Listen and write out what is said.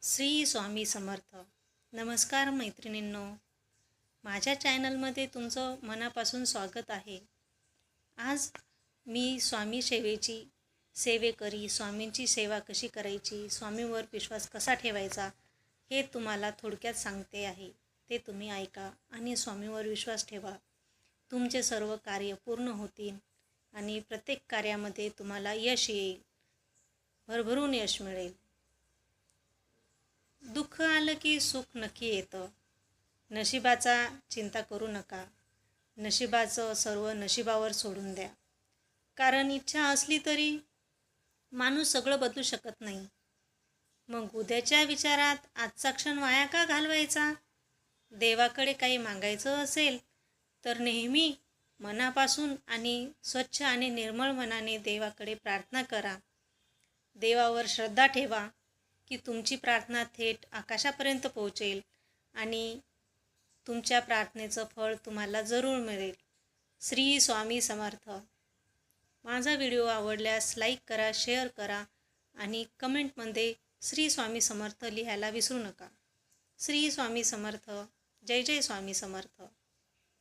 श्री स्वामी समर्थ. नमस्कार मैत्रिणींनो, माझ्या चॅनलमध्ये तुमचं मनापासून स्वागत आहे. आज मी स्वामी सेवेकरी स्वामींची सेवा कशी करायची, स्वामींवर विश्वास कसा ठेवायचा हे तुम्हाला थोडक्यात सांगते आहे. ते तुम्ही ऐका आणि स्वामींवर विश्वास ठेवा. तुमचे सर्व कार्य पूर्ण होतील आणि प्रत्येक कार्यामध्ये तुम्हाला यश येईल, भरभरून यश मिळेल. दुःख आलं की सुख नक्की येतं. नशिबाचा चिंता करू नका. नशिबाचं सर्व नशिबावर सोडून द्या. कारण इच्छा असली तरी माणूस सगळं बदलू शकत नाही. मग उद्याच्या विचारात आजचा क्षण वाया का घालवायचा? देवाकडे काही मागायचं असेल तर नेहमी मनापासून आणि स्वच्छ आणि निर्मळ मनाने देवाकडे प्रार्थना करा. देवावर श्रद्धा ठेवा की तुमची प्रार्थना थेट आकाशापर्यंत पोहोचेल आणि तुमच्या प्रार्थनेचं फळ तुम्हाला जरूर मिळेल. श्री स्वामी समर्थ. माझा व्हिडिओ आवडल्यास लाईक करा, शेअर करा आणि कमेंटमध्ये श्री स्वामी समर्थ लिहायला विसरू नका. श्री स्वामी समर्थ. जय जय स्वामी समर्थ.